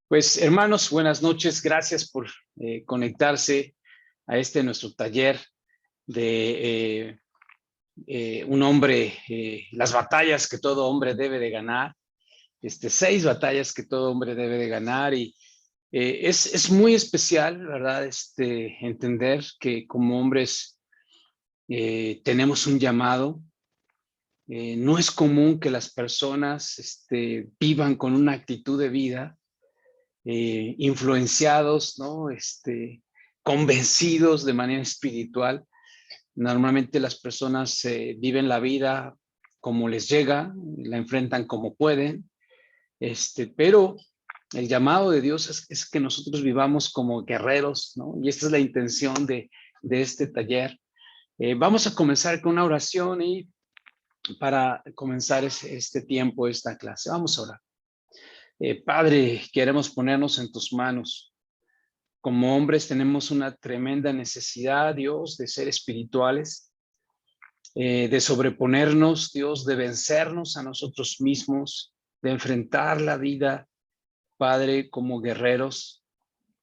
Pues hermanos, buenas noches. Gracias por conectarse a nuestro taller de un hombre, las batallas que todo hombre debe de ganar, 6 batallas que todo hombre debe de ganar y es muy especial, ¿verdad? Entender que como hombres tenemos un llamado. No es común que las personas vivan con una actitud de vida influenciados, ¿no? Convencidos de manera espiritual. Normalmente las personas viven la vida como les llega, la enfrentan como pueden, pero el llamado de Dios es que nosotros vivamos como guerreros, ¿no? Y esta es la intención de este taller. Vamos a comenzar con una oración y para comenzar este tiempo, esta clase, vamos a orar. Padre, queremos ponernos en tus manos. Como hombres tenemos una tremenda necesidad, Dios, de ser espirituales, de sobreponernos, Dios, de vencernos a nosotros mismos, de enfrentar la vida, Padre, como guerreros.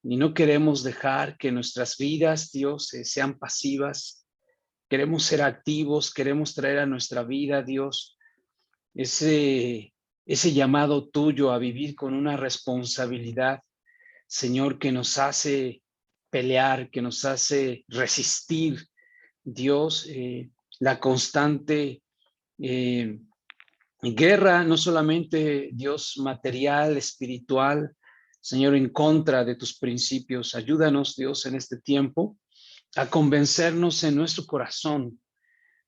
Y no queremos dejar que nuestras vidas, Dios, sean pasivas. Queremos ser activos, queremos traer a nuestra vida, Dios, ese llamado tuyo a vivir con una responsabilidad, Señor, que nos hace pelear, que nos hace resistir, Dios, la constante guerra, no solamente Dios material, espiritual, Señor, en contra de tus principios. Ayúdanos, Dios, en este tiempo a convencernos en nuestro corazón,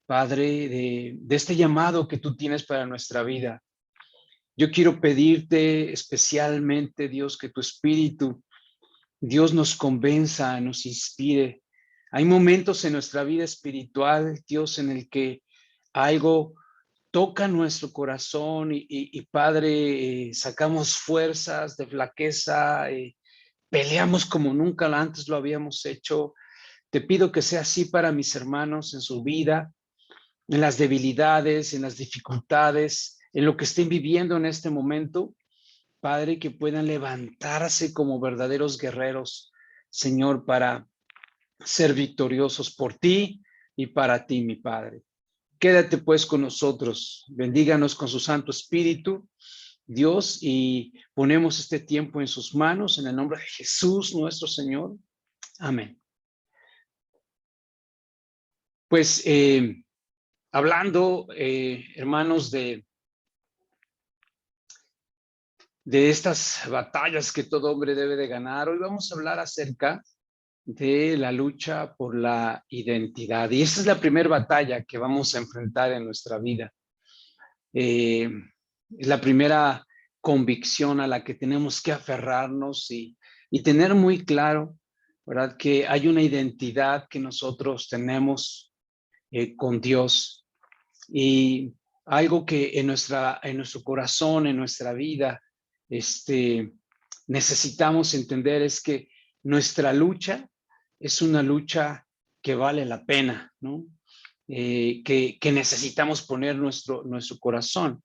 Padre, de este llamado que tú tienes para nuestra vida. Yo quiero pedirte especialmente, Dios, que tu espíritu, Dios, nos convenza, nos inspire. Hay momentos en nuestra vida espiritual, Dios, en el que algo toca nuestro corazón y Padre, sacamos fuerzas de flaqueza, peleamos como nunca antes lo habíamos hecho. Te pido que sea así para mis hermanos en su vida, en las debilidades, en las dificultades, en lo que estén viviendo en este momento. Padre, que puedan levantarse como verdaderos guerreros, Señor, para ser victoriosos por ti y para ti, mi Padre. Quédate pues con nosotros, bendíganos con su Santo Espíritu, Dios, y ponemos este tiempo en sus manos, en el nombre de Jesús, nuestro Señor. Amén. Pues hablando, hermanos, de estas batallas que todo hombre debe de ganar, hoy vamos a hablar acerca de la lucha por la identidad. Y esta es la primera batalla que vamos a enfrentar en nuestra vida. Es la primera convicción a la que tenemos que aferrarnos y tener muy claro, ¿verdad? Que hay una identidad que nosotros tenemos con Dios y algo que en nuestro corazón, en nuestra vida, necesitamos entender es que nuestra lucha es una lucha que vale la pena, ¿no? Que necesitamos poner nuestro corazón.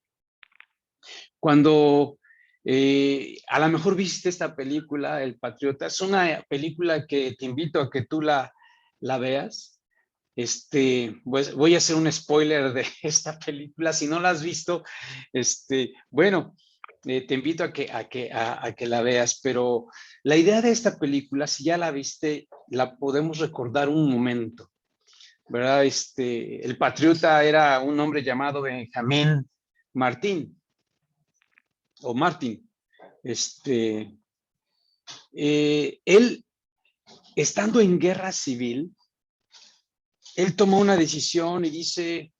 Cuando a lo mejor viste esta película, El Patriota, es una película que te invito a que tú la veas. Pues voy a hacer un spoiler de esta película. Si no la has visto, bueno, te invito a que la veas, pero la idea de esta película, si ya la viste, la podemos recordar un momento, ¿verdad? El patriota era un hombre llamado Benjamín Martín, o Martín. Él, estando en guerra civil, él tomó una decisión y dice,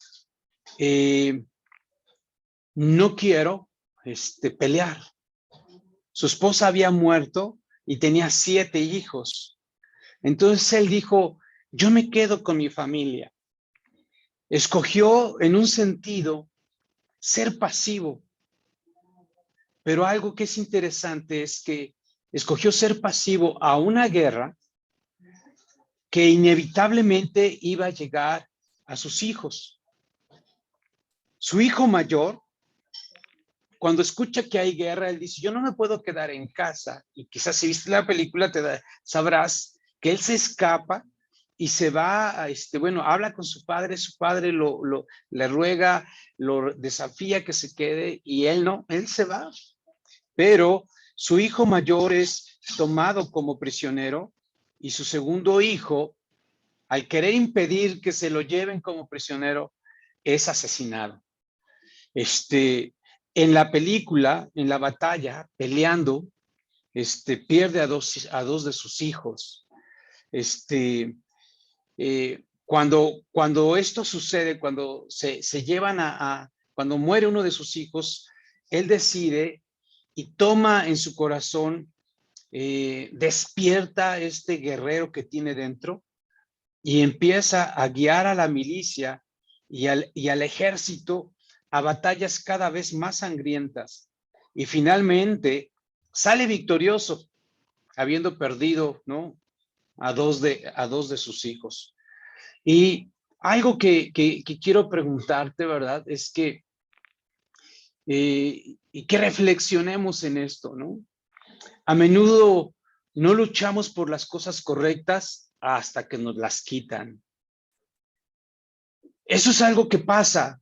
no quiero pelear. Su esposa había muerto y tenía 7 hijos. Entonces él dijo, yo me quedo con mi familia. Escogió en un sentido ser pasivo, pero algo que es interesante es que escogió ser pasivo a una guerra que inevitablemente iba a llegar a sus hijos. Su hijo mayor cuando escucha que hay guerra, él dice, yo no me puedo quedar en casa. Y quizás si viste la película sabrás que él se escapa y se va, bueno, habla con su padre le ruega, lo desafía que se quede y él no, él se va. Pero su hijo mayor es tomado como prisionero y su segundo hijo, al querer impedir que se lo lleven como prisionero, es asesinado. En la película, en la batalla, peleando, pierde a dos de sus hijos. Cuando esto sucede, cuando se llevan cuando muere uno de sus hijos, él decide y toma en su corazón, despierta este guerrero que tiene dentro y empieza a guiar a la milicia y al ejército a batallas cada vez más sangrientas. Y finalmente sale victorioso, habiendo perdido, ¿no?, a dos de sus hijos. Y algo que quiero preguntarte, ¿verdad? Es que, y que reflexionemos en esto, ¿no? A menudo no luchamos por las cosas correctas hasta que nos las quitan. Eso es algo que pasa,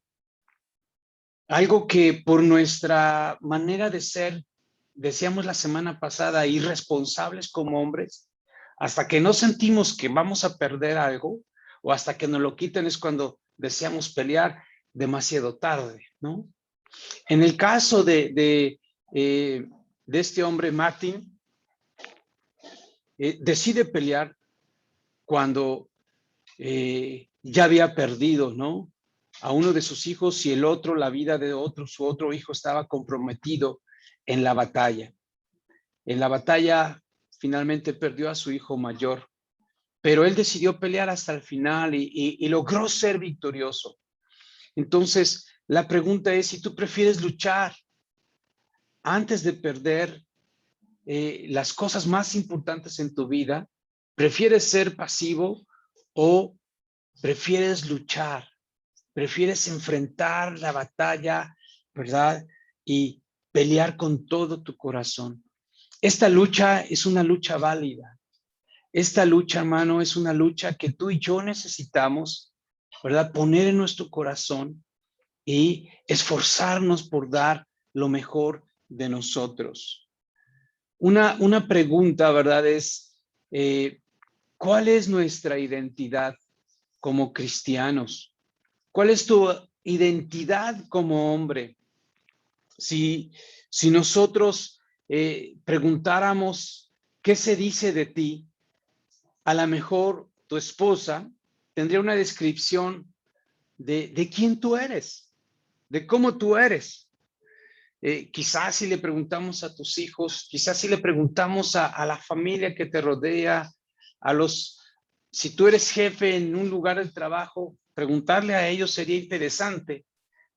algo que por nuestra manera de ser, decíamos la semana pasada, irresponsables como hombres, hasta que no sentimos que vamos a perder algo o hasta que nos lo quiten es cuando deseamos pelear demasiado tarde, ¿no? En el caso de este hombre, Martin, decide pelear cuando ya había perdido, ¿no?, a uno de sus hijos y el otro, la vida de su otro hijo estaba comprometido en la batalla. En la batalla finalmente perdió a su hijo mayor, pero él decidió pelear hasta el final y logró ser victorioso. Entonces, la pregunta es si tú prefieres luchar antes de perder las cosas más importantes en tu vida, prefieres ser pasivo o prefieres luchar, prefieres enfrentar la batalla, ¿verdad? Y pelear con todo tu corazón. Esta lucha es una lucha válida. Esta lucha, hermano, es una lucha que tú y yo necesitamos, ¿verdad?, poner en nuestro corazón y esforzarnos por dar lo mejor de nosotros. Una pregunta, ¿verdad?, es, ¿cuál es nuestra identidad como cristianos? ¿Cuál es tu identidad como hombre? Si nosotros preguntáramos qué se dice de ti, a lo mejor tu esposa tendría una descripción de quién tú eres, de cómo tú eres. Quizás si le preguntamos a tus hijos, quizás si le preguntamos a la familia que te rodea, si tú eres jefe en un lugar de trabajo, preguntarle a ellos sería interesante,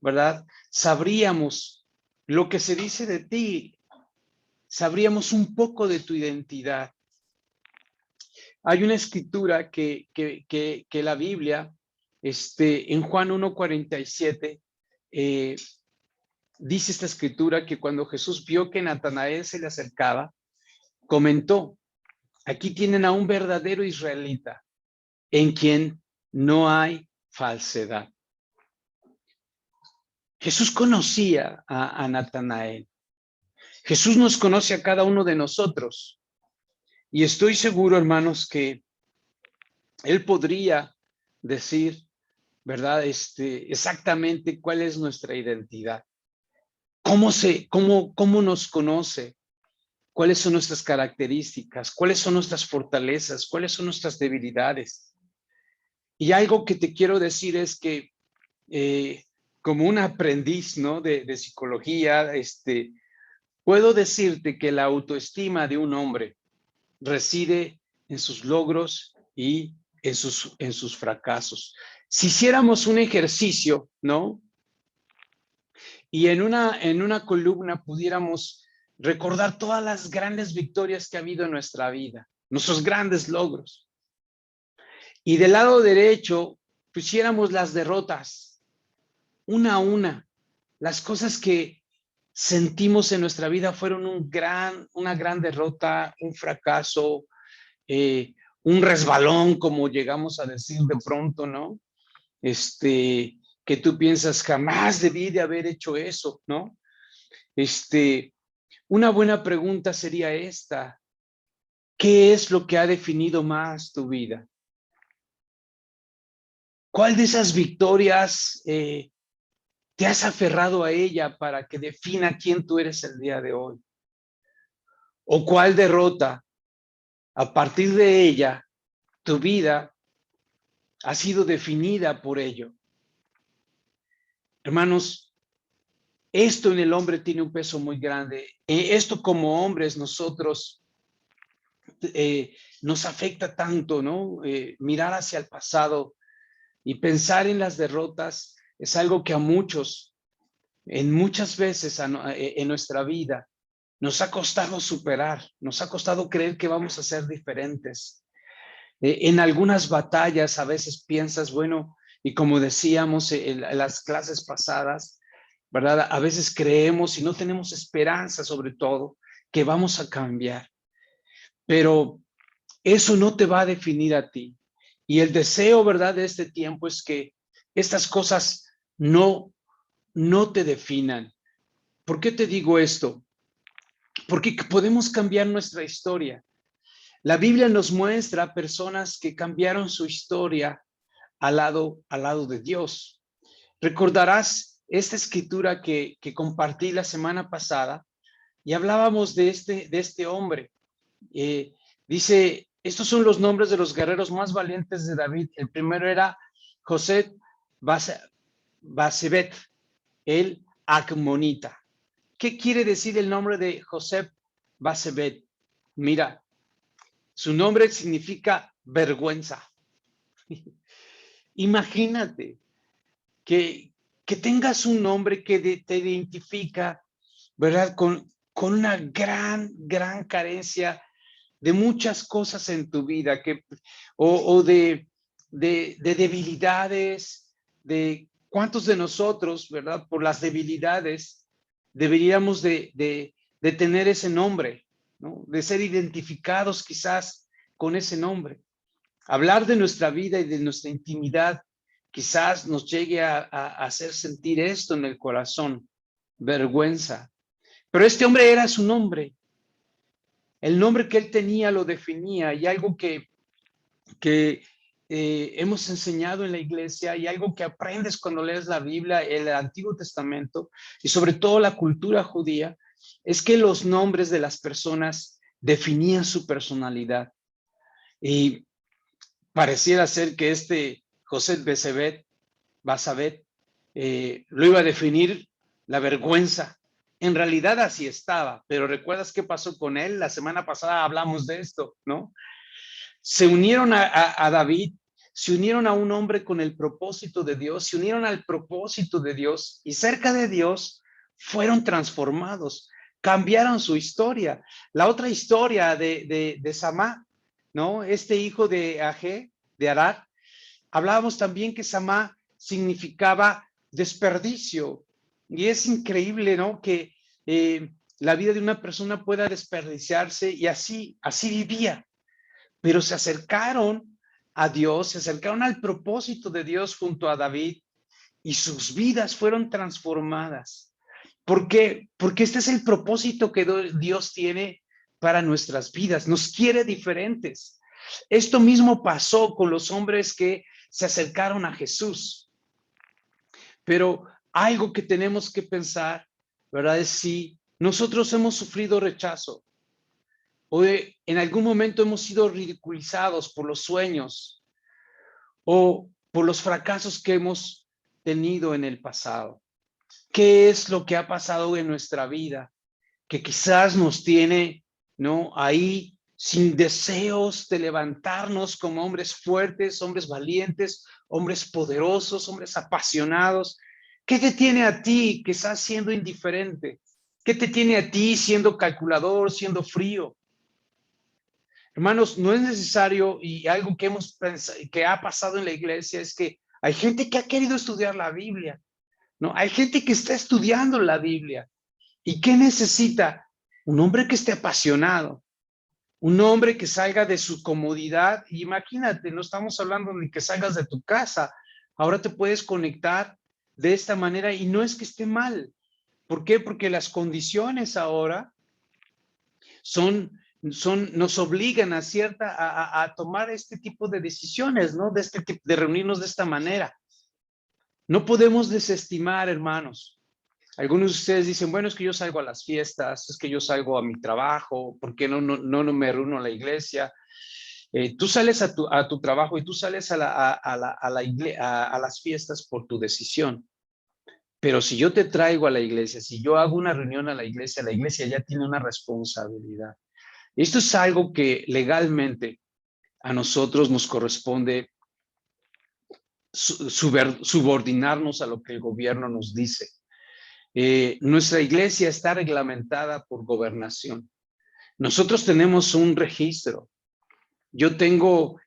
¿verdad? Sabríamos lo que se dice de ti, sabríamos un poco de tu identidad. Hay una escritura que la Biblia, en Juan 1:47, dice esta escritura que cuando Jesús vio que Natanael se le acercaba, comentó, aquí tienen a un verdadero israelita en quien no hay falsedad. Jesús conocía a Natanael. Jesús nos conoce a cada uno de nosotros. Y estoy seguro, hermanos, que Él podría decir, ¿verdad?, exactamente cuál es nuestra identidad. ¿Cómo nos conoce? ¿Cuáles son nuestras características? ¿Cuáles son nuestras fortalezas? ¿Cuáles son nuestras debilidades? Y algo que te quiero decir es que como un aprendiz, ¿no?, de psicología, puedo decirte que la autoestima de un hombre reside en sus logros y en sus fracasos. Si hiciéramos un ejercicio, ¿no?, y en una columna pudiéramos recordar todas las grandes victorias que ha habido en nuestra vida, nuestros grandes logros. Y del lado derecho pusiéramos las derrotas, una a una, las cosas que sentimos en nuestra vida fueron una gran derrota, un fracaso, un resbalón, como llegamos a decir de pronto, ¿no? Que tú piensas, jamás debí de haber hecho eso, ¿no? Una buena pregunta sería esta: ¿qué es lo que ha definido más tu vida? ¿Cuál de esas victorias te has aferrado a ella para que defina quién tú eres el día de hoy? ¿O cuál derrota, a partir de ella, tu vida ha sido definida por ello? Hermanos, esto en el hombre tiene un peso muy grande. Esto como hombres nosotros nos afecta tanto, ¿no? Mirar hacia el pasado y pensar en las derrotas es algo que a muchos, en muchas veces en nuestra vida, nos ha costado superar, nos ha costado creer que vamos a ser diferentes. En algunas batallas a veces piensas, bueno, y como decíamos en las clases pasadas, ¿verdad? A veces creemos y no tenemos esperanza, sobre todo, que vamos a cambiar, pero eso no te va a definir a ti. Y el deseo, ¿verdad?, de este tiempo es que estas cosas no te definan. ¿Por qué te digo esto? Porque podemos cambiar nuestra historia. La Biblia nos muestra personas que cambiaron su historia al lado de Dios. Recordarás esta escritura que compartí la semana pasada y hablábamos de este hombre. Dice, estos son los nombres de los guerreros más valientes de David. El primero era José Basebet, el Acmonita. ¿Qué quiere decir el nombre de José Basebet? Mira, su nombre significa vergüenza. Imagínate que tengas un nombre que te identifica, ¿verdad? Con una gran carencia de muchas cosas en tu vida, o de debilidades, de cuántos de nosotros, ¿verdad? Por las debilidades deberíamos de tener ese nombre, ¿no? De ser identificados quizás con ese nombre. Hablar de nuestra vida y de nuestra intimidad quizás nos llegue a hacer sentir esto en el corazón, vergüenza. Pero este hombre era su nombre. El nombre que él tenía lo definía, y algo que hemos enseñado en la iglesia y algo que aprendes cuando lees la Biblia, el Antiguo Testamento y sobre todo la cultura judía, es que los nombres de las personas definían su personalidad. Y pareciera ser que este José Basabet, lo iba a definir la vergüenza. En realidad así estaba, pero ¿recuerdas qué pasó con él? La semana pasada hablamos de esto, ¿no? Se unieron a David, se unieron a un hombre con el propósito de Dios, se unieron al propósito de Dios y cerca de Dios fueron transformados, cambiaron su historia. La otra historia de Samá, ¿no? Este hijo de Agé, de Arad, hablábamos también que Samá significaba desperdicio. Y es increíble, ¿no? Que la vida de una persona pueda desperdiciarse, y así vivía. Pero se acercaron a Dios, se acercaron al propósito de Dios junto a David, y sus vidas fueron transformadas. ¿Por qué? Porque este es el propósito que Dios tiene para nuestras vidas. Nos quiere diferentes. Esto mismo pasó con los hombres que se acercaron a Jesús. Pero algo que tenemos que pensar, ¿verdad? Es si nosotros hemos sufrido rechazo, o en algún momento hemos sido ridiculizados por los sueños o por los fracasos que hemos tenido en el pasado. ¿Qué es lo que ha pasado en nuestra vida que quizás nos tiene, ¿no?, ahí sin deseos de levantarnos como hombres fuertes, hombres valientes, hombres poderosos, hombres apasionados? ¿Qué te tiene a ti que estás siendo indiferente? ¿Qué te tiene a ti siendo calculador, siendo frío? Hermanos, no es necesario, y algo que hemos pensado, que ha pasado en la iglesia, es que hay gente que ha querido estudiar la Biblia, ¿no? Hay gente que está estudiando la Biblia ¿Y qué necesita? Un hombre que esté apasionado, un hombre que salga de su comodidad. Imagínate, no estamos hablando de que salgas de tu casa. Ahora te puedes conectar de esta manera y no es que esté mal. ¿Por qué? Porque las condiciones ahora nos obligan a tomar este tipo de decisiones, ¿no? De reunirnos de esta manera. No podemos desestimar, hermanos. Algunos de ustedes dicen, bueno, es que yo salgo a las fiestas, es que yo salgo a mi trabajo, ¿por qué no me reúno a la iglesia? Tú sales a tu trabajo y tú sales a las fiestas por tu decisión. Pero si yo te traigo a la iglesia, si yo hago una reunión a la iglesia ya tiene una responsabilidad. Esto es algo que legalmente a nosotros nos corresponde subordinarnos a lo que el gobierno nos dice. Nuestra iglesia está reglamentada por gobernación. Nosotros tenemos un registro. Yo tengo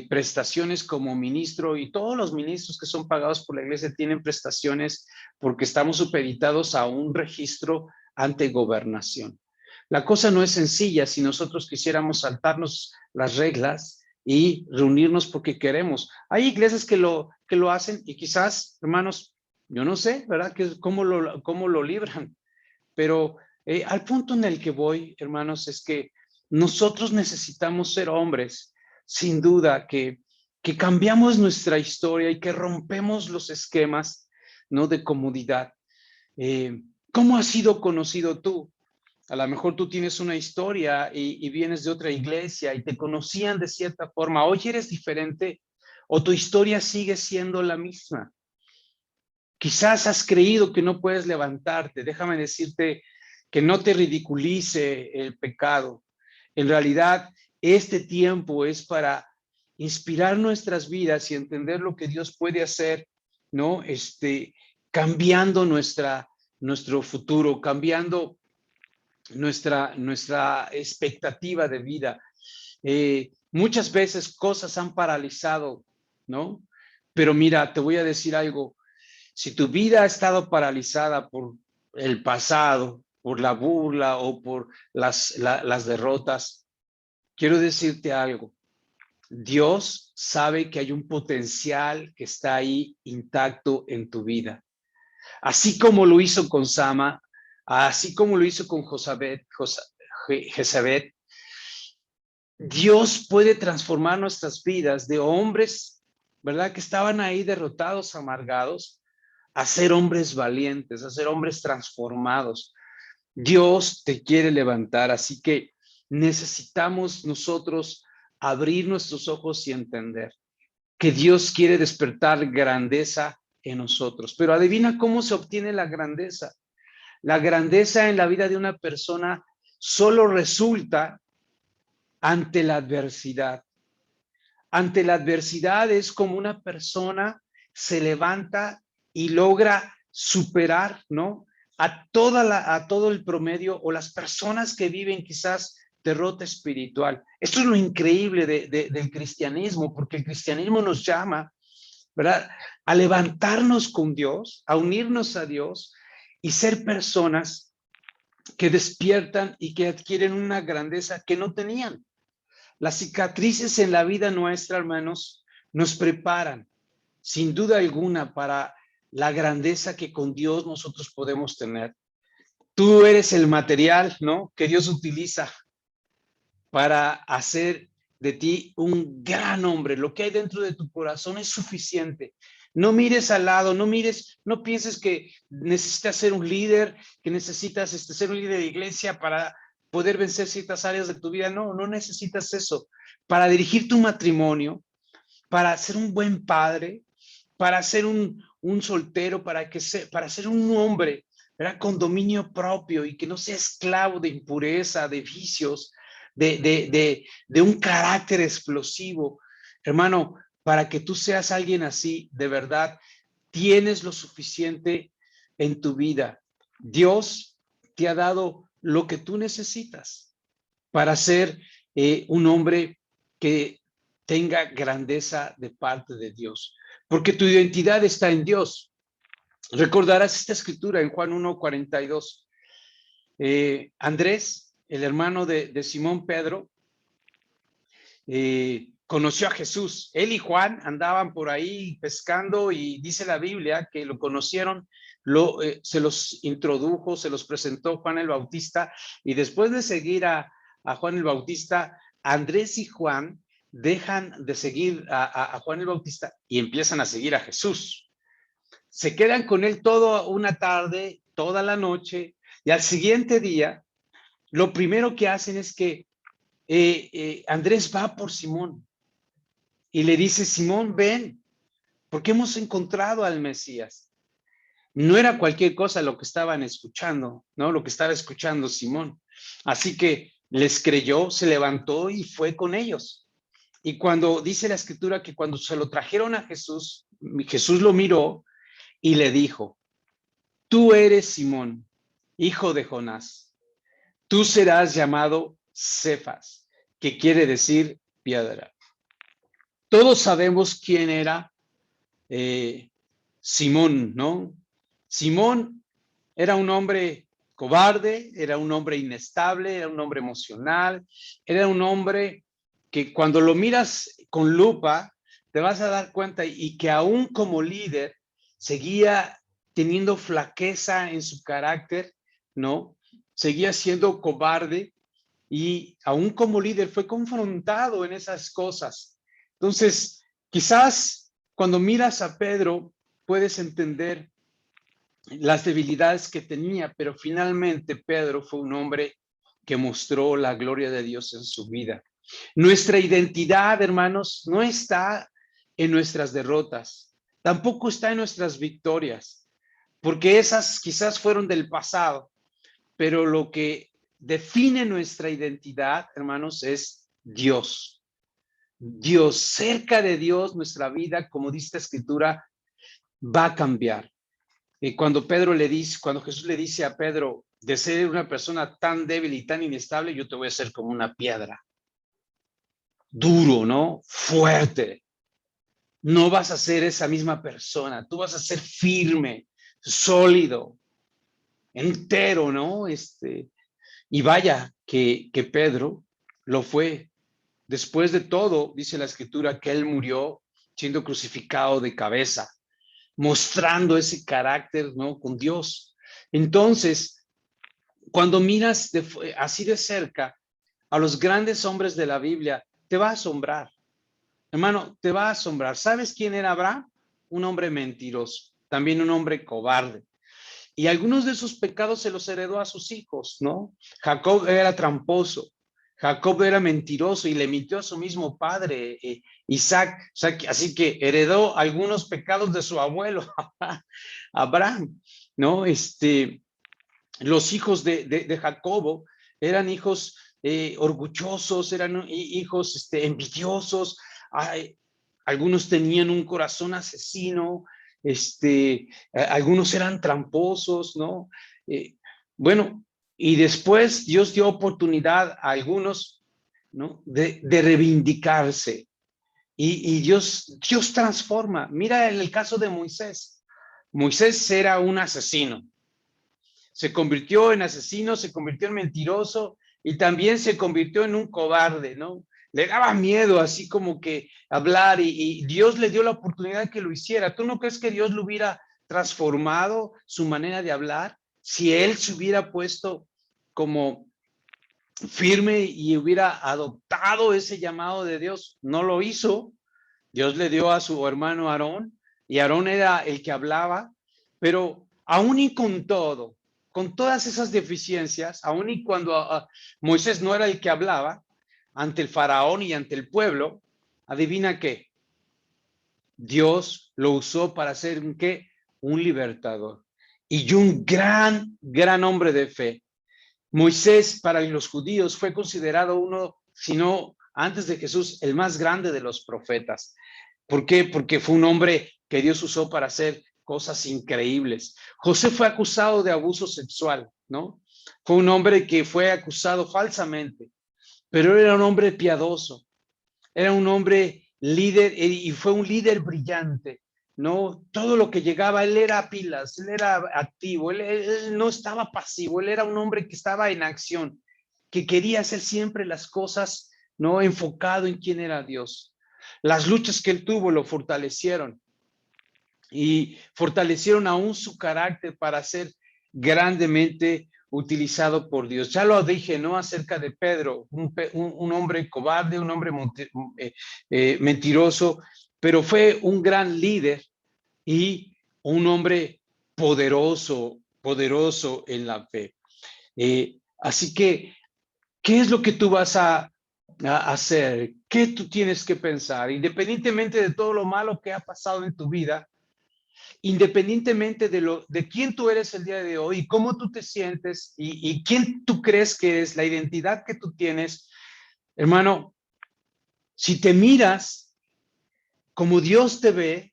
prestaciones como ministro y todos los ministros que son pagados por la iglesia tienen prestaciones porque estamos supeditados a un registro ante gobernación. La cosa no es sencilla si nosotros quisiéramos saltarnos las reglas y reunirnos porque queremos. Hay iglesias que lo hacen y quizás, hermanos, yo no sé, ¿verdad? ¿Cómo lo libran? Pero al punto en el que voy, hermanos, es que nosotros necesitamos ser hombres, sin duda, que cambiamos nuestra historia y que rompemos los esquemas, ¿no? De comodidad. ¿Cómo has sido conocido tú? A lo mejor tú tienes una historia y vienes de otra iglesia y te conocían de cierta forma. Hoy eres diferente o tu historia sigue siendo la misma. Quizás has creído que no puedes levantarte. Déjame decirte que no te ridiculice el pecado. En realidad, este tiempo es para inspirar nuestras vidas y entender lo que Dios puede hacer, ¿no? Cambiando nuestro futuro, cambiando nuestra expectativa de vida. Muchas veces cosas han paralizado, ¿no? Pero mira, te voy a decir algo. Si tu vida ha estado paralizada por el pasado, por la burla o por las derrotas, quiero decirte algo. Dios sabe que hay un potencial que está ahí intacto en tu vida. Así como lo hizo con Sama, así como lo hizo con Jezabel, Dios puede transformar nuestras vidas de hombres, ¿verdad? Que estaban ahí derrotados, amargados, a ser hombres valientes, a ser hombres transformados. Dios te quiere levantar, así que necesitamos nosotros abrir nuestros ojos y entender que Dios quiere despertar grandeza en nosotros. Pero adivina cómo se obtiene la grandeza. La grandeza en la vida de una persona solo resulta ante la adversidad. Ante la adversidad es como una persona se levanta y logra superar, ¿no? A todo el promedio o las personas que viven quizás derrota espiritual. Esto es lo increíble del cristianismo, porque el cristianismo nos llama, ¿verdad? A levantarnos con Dios, a unirnos a Dios y ser personas que despiertan y que adquieren una grandeza que no tenían. Las cicatrices en la vida nuestra, hermanos, nos preparan, sin duda alguna, para la grandeza que con Dios nosotros podemos tener. Tú eres el material, ¿no? Que Dios utiliza para hacer de ti un gran hombre. Lo que hay dentro de tu corazón es suficiente. No mires al lado, no pienses que necesitas ser un líder, que necesitas ser un líder de iglesia para poder vencer ciertas áreas de tu vida. No, no necesitas eso. Para dirigir tu matrimonio, para ser un buen padre, para ser un soltero, para ser un hombre, ¿verdad? Con dominio propio y que no sea esclavo de impureza, de vicios, de un carácter explosivo. Hermano, para que tú seas alguien así, de verdad, tienes lo suficiente en tu vida. Dios te ha dado lo que tú necesitas para ser un hombre que tenga grandeza de parte de Dios, porque tu identidad está en Dios. Recordarás esta escritura en Juan 1:42. Andrés, el hermano de Simón Pedro, conoció a Jesús. Él y Juan andaban por ahí pescando y dice la Biblia que lo conocieron, se los introdujo, se los presentó Juan el Bautista, y después de seguir a Juan el Bautista, Andrés y Juan dejan de seguir a Juan el Bautista y empiezan a seguir a Jesús. Se quedan con él toda una tarde, toda la noche, y al siguiente día, lo primero que hacen es que Andrés va por Simón y le dice: Simón, ven, porque hemos encontrado al Mesías. No era cualquier cosa lo que estaban escuchando, ¿no? Lo que estaba escuchando Simón. Así que les creyó, se levantó y fue con ellos. Y cuando dice la escritura que cuando se lo trajeron a Jesús, Jesús lo miró y le dijo: tú eres Simón, hijo de Jonás. Tú serás llamado Cefas, que quiere decir piedra. Todos sabemos quién era Simón, ¿no? Simón era un hombre cobarde, era un hombre inestable, era un hombre emocional, era un hombre que cuando lo miras con lupa te vas a dar cuenta, y que aún como líder seguía teniendo flaqueza en su carácter, ¿no? Seguía siendo cobarde, y aún como líder fue confrontado en esas cosas. Entonces, quizás cuando miras a Pedro puedes entender las debilidades que tenía, pero finalmente Pedro fue un hombre que mostró la gloria de Dios en su vida. Nuestra identidad, hermanos, no está en nuestras derrotas, tampoco está en nuestras victorias, porque esas quizás fueron del pasado, pero lo que define nuestra identidad, hermanos, es Dios. Dios, cerca de Dios, nuestra vida, como dice la Escritura, va a cambiar. Y cuando Jesús le dice a Pedro, de ser una persona tan débil y tan inestable, yo te voy a hacer como una piedra. Duro, ¿no? Fuerte. No vas a ser esa misma persona, tú vas a ser firme, sólido, entero, ¿no? Y vaya que Pedro lo fue. Después de todo, dice la Escritura que él murió siendo crucificado de cabeza, mostrando ese carácter, ¿no? Con Dios. Entonces, cuando miras así de cerca a los grandes hombres de la Biblia, te va a asombrar. Hermano, te va a asombrar. ¿Sabes quién era Abraham? Un hombre mentiroso, también un hombre cobarde. Y algunos de sus pecados se los heredó a sus hijos, ¿no? Jacob era tramposo, Jacob era mentiroso y le mintió a su mismo padre, Isaac. O sea, así que heredó algunos pecados de su abuelo, Abraham, ¿no? Los hijos de Jacobo eran hijos orgullosos, eran hijos envidiosos. Ay, algunos tenían un corazón asesino, algunos eran tramposos, ¿no? Bueno, y después Dios dio oportunidad a algunos, ¿no? De reivindicarse. Y Dios transforma. Mira en el caso de Moisés. Moisés era un asesino. Se convirtió en asesino, se convirtió en mentiroso y también se convirtió en un cobarde, ¿no? Le daba miedo así como que hablar, y Dios le dio la oportunidad que lo hiciera. ¿Tú no crees que Dios lo hubiera transformado su manera de hablar si él se hubiera puesto como firme y hubiera adoptado ese llamado de Dios? No lo hizo. Dios le dio a su hermano Aarón, y Aarón era el que hablaba, pero aún y con todo, con todas esas deficiencias, aún y cuando Moisés no era el que hablaba ante el faraón y ante el pueblo, adivina qué, Dios lo usó para ser un libertador y un gran hombre de fe. Moisés para los judíos fue considerado uno, si no antes de Jesús, el más grande de los profetas. ¿Por qué? Porque fue un hombre que Dios usó para hacer cosas increíbles. José fue acusado de abuso sexual, ¿no? Fue un hombre que fue acusado falsamente, pero era un hombre piadoso, era un hombre líder, y fue un líder brillante. No, todo lo que llegaba, él era a pilas, él era activo, él no estaba pasivo, él era un hombre que estaba en acción, que quería hacer siempre las cosas, no enfocado en quién era Dios. Las luchas que él tuvo lo fortalecieron y fortalecieron aún su carácter para ser grandemente utilizado por Dios. Ya lo dije, ¿no? Acerca de Pedro, un hombre cobarde, un hombre mentiroso, pero fue un gran líder y un hombre poderoso, poderoso en la fe. Así que, ¿qué es lo que tú vas a hacer? ¿Qué tú tienes que pensar? Independientemente de todo lo malo que ha pasado en tu vida, independientemente de quién tú eres el día de hoy y cómo tú te sientes y quién tú crees que eres, la identidad que tú tienes, hermano, si te miras como Dios te ve,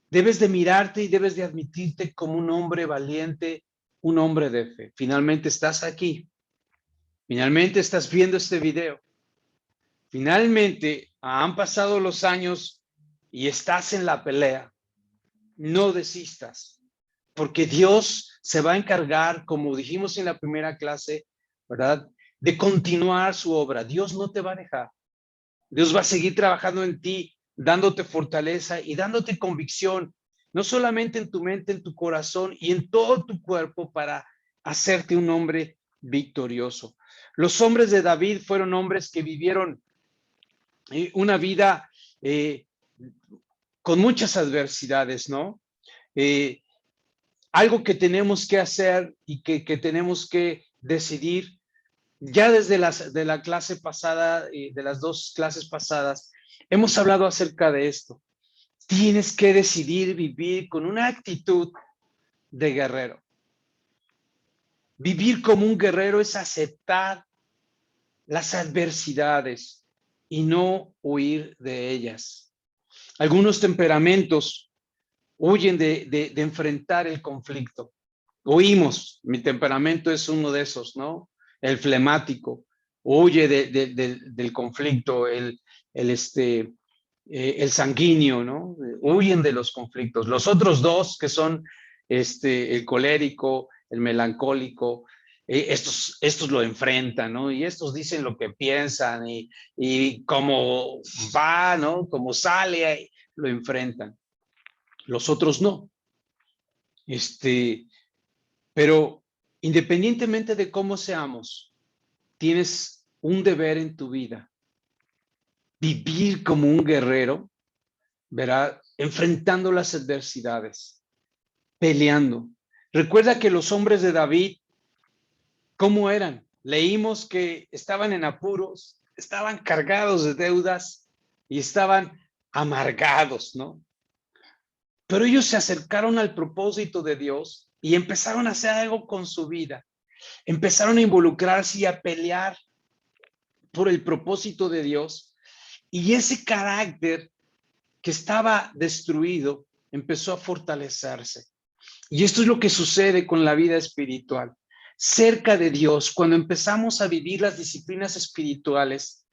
debes de mirarte y debes de admitirte como un hombre valiente, un hombre de fe. Finalmente estás aquí. Finalmente estás viendo este video. Finalmente han pasado los años y estás en la pelea. No desistas, porque Dios se va a encargar, como dijimos en la primera clase, ¿verdad? De continuar su obra. Dios no te va a dejar. Dios va a seguir trabajando en ti, dándote fortaleza y dándote convicción, no solamente en tu mente, en tu corazón y en todo tu cuerpo para hacerte un hombre victorioso. Los hombres de David fueron hombres que vivieron una vida con muchas adversidades, ¿no? Eh, Algo que tenemos que hacer y que tenemos que decidir ya desde de la clase pasada, de las dos clases pasadas, hemos hablado acerca de esto. Tienes que decidir vivir con una actitud de guerrero. Vivir como un guerrero es aceptar las adversidades y no huir de ellas. Algunos temperamentos huyen de enfrentar el conflicto. Huimos, mi temperamento es uno de esos, ¿no? El flemático, huye del conflicto, el sanguíneo, ¿no? Huyen de los conflictos. Los otros dos, que son el colérico, el melancólico, estos lo enfrentan, ¿no? Y estos dicen lo que piensan y cómo va, ¿no? Como sale, lo enfrentan. Los otros no. Pero independientemente de cómo seamos, tienes un deber en tu vida. Vivir como un guerrero, verá, enfrentando las adversidades, peleando. Recuerda que los hombres de David, ¿cómo eran? Leímos que estaban en apuros, estaban cargados de deudas y estaban amargados, ¿no? Pero ellos se acercaron al propósito de Dios y empezaron a hacer algo con su vida. Empezaron a involucrarse y a pelear por el propósito de Dios. Y ese carácter que estaba destruido empezó a fortalecerse. Y esto es lo que sucede con la vida espiritual. Cerca de Dios, cuando empezamos a vivir las disciplinas espirituales,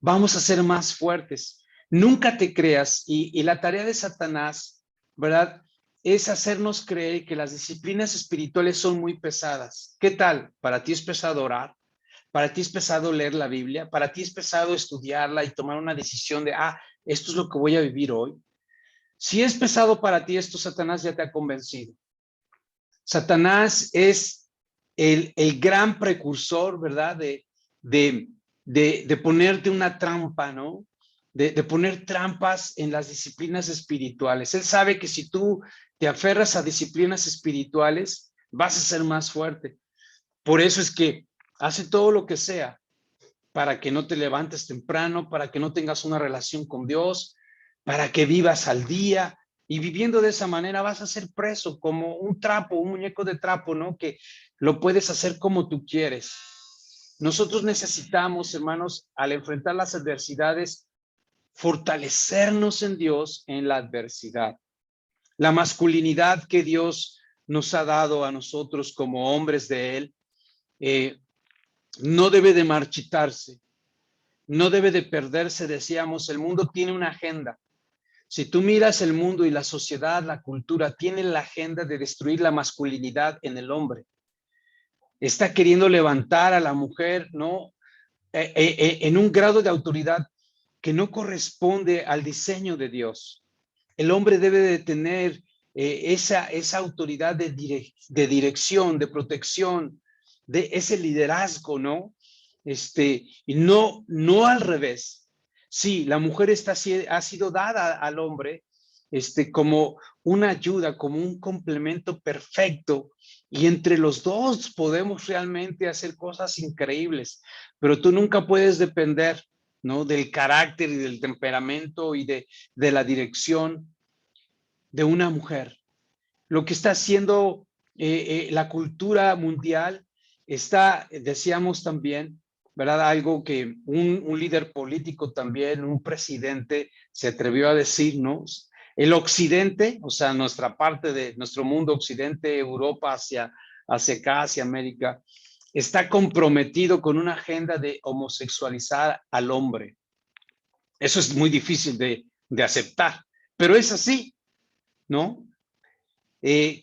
vamos a ser más fuertes. Nunca te creas, y la tarea de Satanás, ¿verdad? Es hacernos creer que las disciplinas espirituales son muy pesadas. ¿Qué tal? ¿Para ti es pesado orar? ¿Para ti es pesado leer la Biblia? ¿Para ti es pesado estudiarla y tomar una decisión de, esto es lo que voy a vivir hoy? Si es pesado para ti esto, Satanás ya te ha convencido. Satanás es el gran precursor, ¿verdad? De ponerte una trampa, ¿no? De poner trampas en las disciplinas espirituales. Él sabe que si tú te aferras a disciplinas espirituales, vas a ser más fuerte. Por eso es que hace todo lo que sea para que no te levantes temprano, para que no tengas una relación con Dios, para que vivas al día. Y viviendo de esa manera vas a ser preso como un trapo, un muñeco de trapo, ¿no? Que lo puedes hacer como tú quieres. Nosotros necesitamos, hermanos, al enfrentar las adversidades, fortalecernos en Dios en la adversidad. La masculinidad que Dios nos ha dado a nosotros como hombres de Él, no debe de marchitarse, no debe de perderse. Decíamos, el mundo tiene una agenda, Si tú miras el mundo y la sociedad, la cultura, tiene la agenda de destruir la masculinidad en el hombre. Está queriendo levantar a la mujer, ¿no? En un grado de autoridad que no corresponde al diseño de Dios. El hombre debe de tener esa autoridad de dirección, de protección, de ese liderazgo, ¿no? Y no al revés. Sí, la mujer ha sido dada al hombre como una ayuda, como un complemento perfecto, y entre los dos podemos realmente hacer cosas increíbles, pero tú nunca puedes depender, ¿no? Del carácter y del temperamento y de la dirección de una mujer. Lo que está haciendo la cultura mundial está, decíamos también, ¿verdad? Algo que un líder político también, un presidente, se atrevió a decirnos. El occidente, o sea, nuestra parte de nuestro mundo occidente, Europa hacia acá, hacia América, está comprometido con una agenda de homosexualizar al hombre. Eso es muy difícil de aceptar, pero es así, ¿no?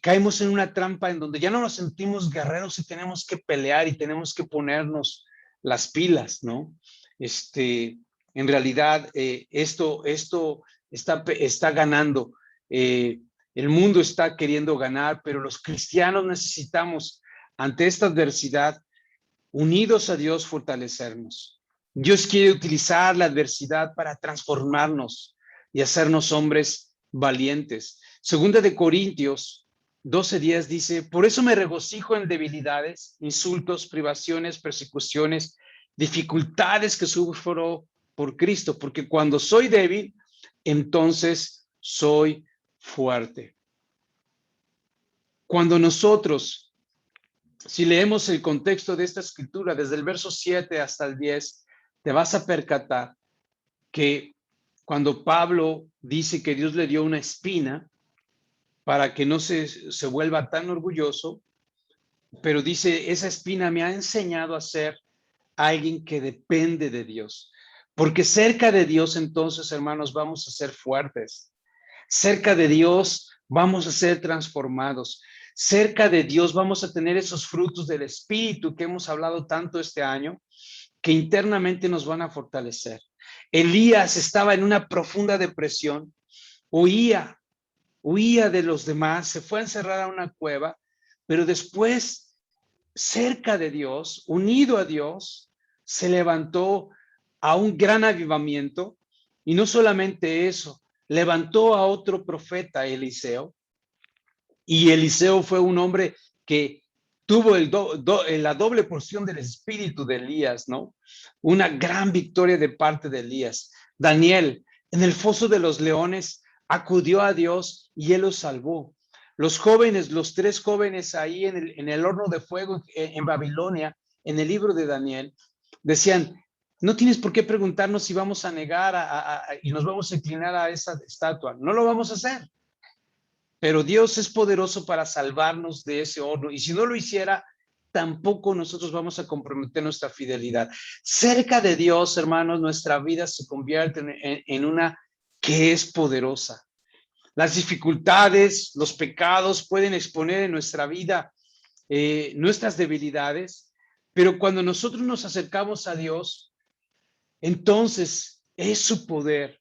Caemos en una trampa en donde ya no nos sentimos guerreros y tenemos que pelear y tenemos que ponernos las pilas, ¿no? En realidad, esto está ganando. El mundo está queriendo ganar, pero los cristianos necesitamos, ante esta adversidad, unidos a Dios, fortalecernos. Dios quiere utilizar la adversidad para transformarnos y hacernos hombres valientes. Segunda de Corintios 12:10 dice: por eso me regocijo en debilidades, insultos, privaciones, persecuciones, dificultades que sufro por Cristo, porque cuando soy débil, entonces soy fuerte. Cuando nosotros, si leemos el contexto de esta escritura, desde el verso 7 hasta el 10, te vas a percatar que cuando Pablo dice que Dios le dio una espina para que no se vuelva tan orgulloso, pero dice, esa espina me ha enseñado a ser alguien que depende de Dios. Porque cerca de Dios, entonces, hermanos, vamos a ser fuertes. Cerca de Dios vamos a ser transformados. Cerca de Dios vamos a tener esos frutos del Espíritu que hemos hablado tanto este año, que internamente nos van a fortalecer. Elías estaba en una profunda depresión, huía de los demás, se fue a encerrar a una cueva, pero después, cerca de Dios, unido a Dios, se levantó a un gran avivamiento, y no solamente eso, levantó a otro profeta, Eliseo, y Eliseo fue un hombre que tuvo la doble porción del espíritu de Elías, ¿no? Una gran victoria de parte de Elías. Daniel, en el foso de los leones, acudió a Dios y él los salvó. Los jóvenes, los 3 jóvenes ahí en el horno de fuego en Babilonia, en el libro de Daniel, decían, no tienes por qué preguntarnos si vamos a negar y nos vamos a inclinar a esa estatua. No lo vamos a hacer. Pero Dios es poderoso para salvarnos de ese horno, y si no lo hiciera, tampoco nosotros vamos a comprometer nuestra fidelidad. Cerca de Dios, hermanos, nuestra vida se convierte en una que es poderosa. Las dificultades, los pecados pueden exponer en nuestra vida nuestras debilidades, pero cuando nosotros nos acercamos a Dios, entonces es su poder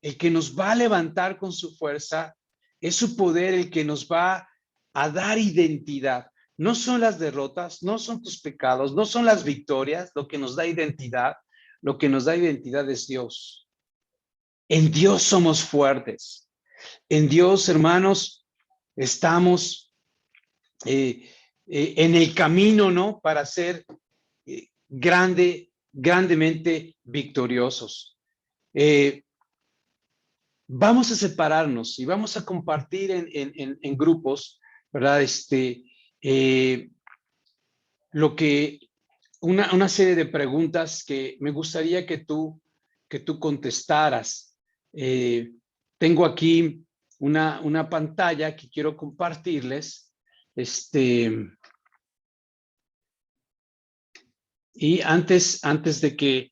el que nos va a levantar con su fuerza, es su poder el que nos va a dar identidad. No son las derrotas, no son tus pecados, no son las victorias lo que nos da identidad. Lo que nos da identidad es Dios. En Dios somos fuertes. En Dios, hermanos, estamos en el camino, ¿no? Para ser grandemente victoriosos. Vamos a separarnos y vamos a compartir en grupos, ¿verdad? Lo que, una serie de preguntas que me gustaría que tú contestaras. Tengo aquí una pantalla que quiero compartirles. Y antes de que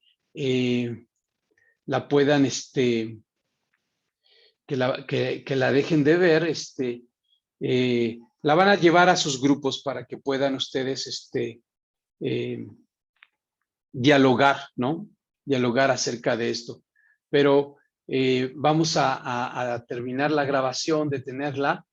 la puedan que la dejen de ver, la van a llevar a sus grupos para que puedan ustedes dialogar, ¿no? Dialogar acerca de esto. Pero vamos a terminar la grabación, detenerla